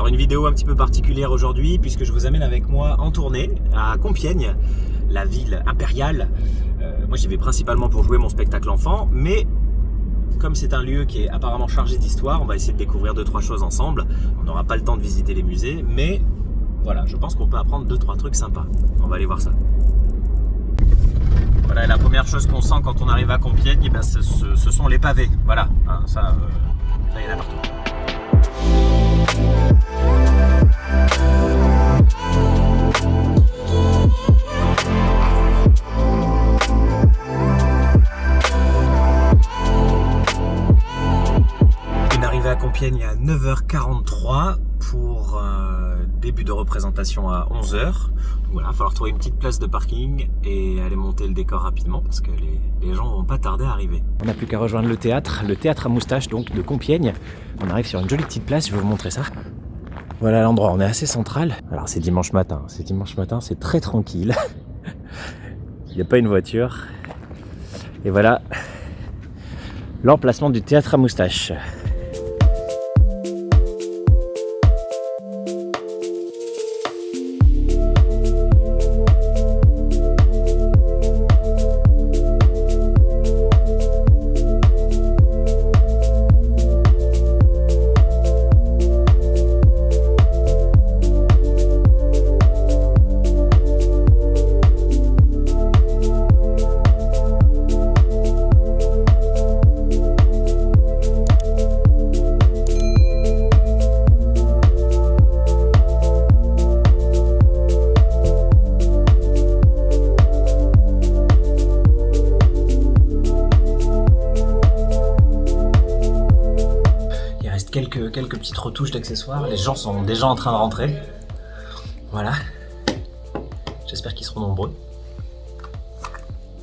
Alors une vidéo un petit peu particulière aujourd'hui puisque je vous amène avec moi en tournée à Compiègne, la ville impériale. Moi j'y vais principalement pour jouer mon spectacle enfant, mais comme c'est un lieu qui est apparemment chargé d'histoire, on va essayer de découvrir 2-3 choses ensemble. On n'aura pas le temps de visiter les musées, mais voilà, je pense qu'on peut apprendre 2-3 trucs sympas. On va aller voir ça. Voilà, la première chose qu'on sent quand on arrive à Compiègne, eh ben, ce sont les pavés. Voilà, hein, ça il y en a partout. Une arrivée à Compiègne à 9h43 pour début de représentation à 11h. Donc voilà, il va falloir trouver une petite place de parking et aller monter le décor rapidement parce que les gens vont pas tarder à arriver. On n'a plus qu'à rejoindre le théâtre à moustache donc de Compiègne. On arrive sur une jolie petite place, je vais vous montrer ça. Voilà l'endroit, on est assez central. Alors c'est dimanche matin, c'est très tranquille. Il n'y a pas une voiture. Et voilà l'emplacement du théâtre à moustache. Quelques petites retouches d'accessoires, les gens sont déjà en train de rentrer. Voilà. J'espère qu'ils seront nombreux.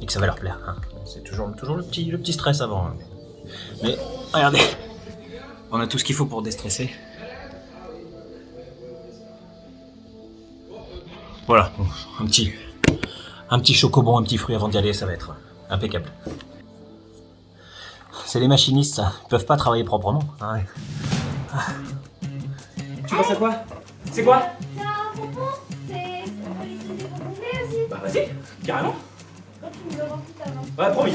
Et que ça va leur plaire. Hein. C'est toujours le petit stress avant. Hein. Mais regardez, on a tout ce qu'il faut pour déstresser. Voilà, un petit chocobon, un petit fruit avant d'y aller, ça va être impeccable. C'est les machinistes, ça. Ils peuvent pas travailler proprement. Ah ouais. Tu penses à quoi? C'est quoi? C'est un bonbon, on peut l'utiliser pour gonfler aussi. Bah vas-y, carrément. Toi tu me le rends tout avant. Ouais, promis.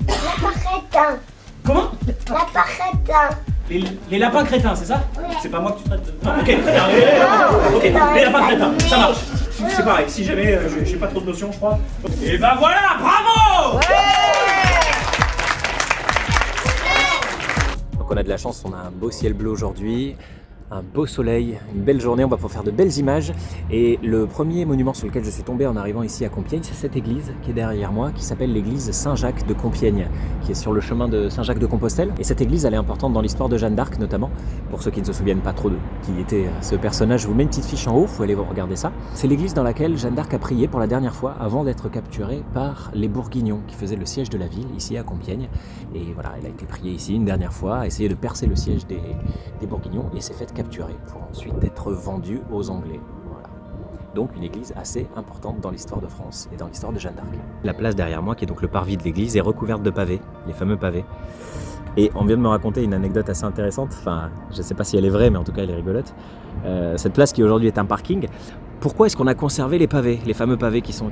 Lapin-crétin. Comment? Lapin-crétin. Les lapins crétins, c'est ça? Ouais. C'est pas moi que tu traites de... Ah, ok, très bien. Ok, les lapins crétins, ça marche. C'est pareil, si jamais j'ai pas trop de notions, je crois. Et ben voilà, bravo! Donc on a de la chance, on a un beau ciel bleu aujourd'hui, un beau soleil, une belle journée, on va pouvoir faire de belles images. Et le premier monument sur lequel je suis tombé en arrivant ici à Compiègne, c'est cette église qui est derrière moi, qui s'appelle l'église Saint-Jacques de Compiègne, qui est sur le chemin de Saint-Jacques-de-Compostelle. Et cette église, elle est importante dans l'histoire de Jeanne d'Arc notamment, pour ceux qui ne se souviennent pas trop de qui était ce personnage. Je vous mets une petite fiche en haut, vous allez regarder ça. C'est l'église dans laquelle Jeanne d'Arc a prié pour la dernière fois avant d'être capturée par les Bourguignons qui faisaient le siège de la ville ici à Compiègne. Et voilà, elle a été priée ici une dernière fois, a essayé de percer le siège des Bourguignons et s'est faite capturer pour ensuite être vendue aux Anglais. Voilà. Donc une église assez importante dans l'histoire de France et dans l'histoire de Jeanne d'Arc. La place derrière moi, qui est donc le parvis de l'église, est recouverte de pavés, les fameux pavés. Et on vient de me raconter une anecdote assez intéressante, enfin je ne sais pas si elle est vraie mais en tout cas elle est rigolote. Cette place qui aujourd'hui est un parking, pourquoi est-ce qu'on a conservé les pavés, les fameux pavés qui sont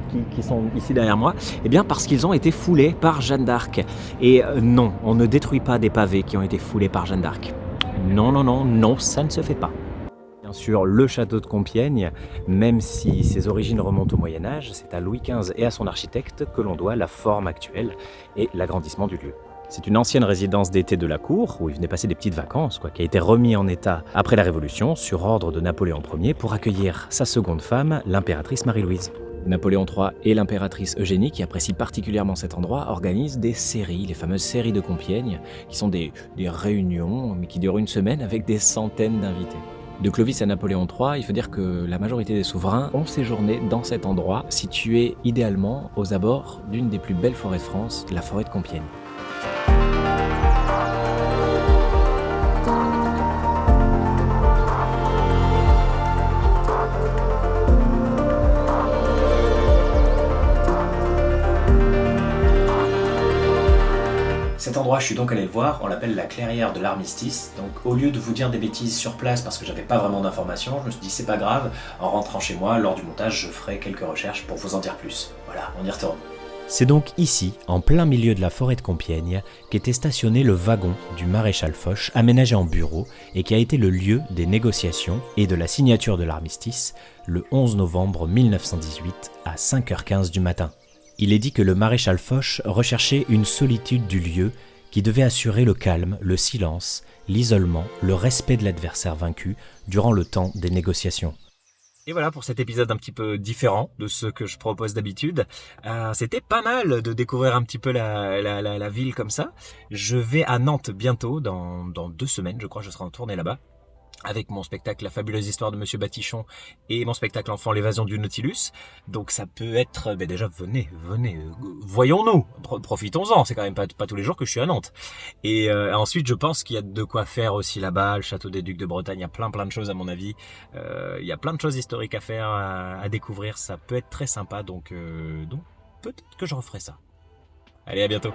ici derrière moi? Eh bien parce qu'ils ont été foulés par Jeanne d'Arc. Et non, on ne détruit pas des pavés qui ont été foulés par Jeanne d'Arc. Non, ça ne se fait pas. Bien sûr, le château de Compiègne, même si ses origines remontent au Moyen-Âge, c'est à Louis XV et à son architecte que l'on doit la forme actuelle et l'agrandissement du lieu. C'est une ancienne résidence d'été de la cour, où il venait passer des petites vacances, qui a été remis en état après la Révolution, sur ordre de Napoléon Ier, pour accueillir sa seconde femme, l'impératrice Marie-Louise. Napoléon III et l'impératrice Eugénie, qui apprécient particulièrement cet endroit, organisent des séries, les fameuses séries de Compiègne, qui sont des réunions, mais qui durent une semaine avec des centaines d'invités. De Clovis à Napoléon III, il faut dire que la majorité des souverains ont séjourné dans cet endroit, situé idéalement aux abords d'une des plus belles forêts de France, la forêt de Compiègne. Cet endroit endroit, je suis donc allé le voir, on l'appelle la clairière de l'Armistice. Donc au lieu de vous dire des bêtises sur place parce que j'avais pas vraiment d'informations, je me suis dit c'est pas grave, en rentrant chez moi, lors du montage, je ferai quelques recherches pour vous en dire plus. Voilà, on y retourne. C'est donc ici, en plein milieu de la forêt de Compiègne, qu'était stationné le wagon du maréchal Foch, aménagé en bureau, et qui a été le lieu des négociations et de la signature de l'armistice, le 11 novembre 1918 à 5h15 du matin. Il est dit que le maréchal Foch recherchait une solitude du lieu qui devait assurer le calme, le silence, l'isolement, le respect de l'adversaire vaincu durant le temps des négociations. Et voilà pour cet épisode un petit peu différent de ce que je propose d'habitude. C'était pas mal de découvrir un petit peu la ville comme ça. Je vais à Nantes bientôt, dans 2 semaines, je crois, je serai en tournée là-bas, avec mon spectacle La fabuleuse histoire de Monsieur Batichon et mon spectacle Enfant l'évasion du Nautilus. Donc ça peut être... déjà, venez, voyons-nous, profitons-en, c'est quand même pas tous les jours que je suis à Nantes. Et ensuite, je pense qu'il y a de quoi faire aussi là-bas, le château des Ducs de Bretagne, il y a plein de choses à mon avis. Il y a plein de choses historiques à faire, à découvrir, ça peut être très sympa, donc peut-être que je referai ça. Allez, à bientôt.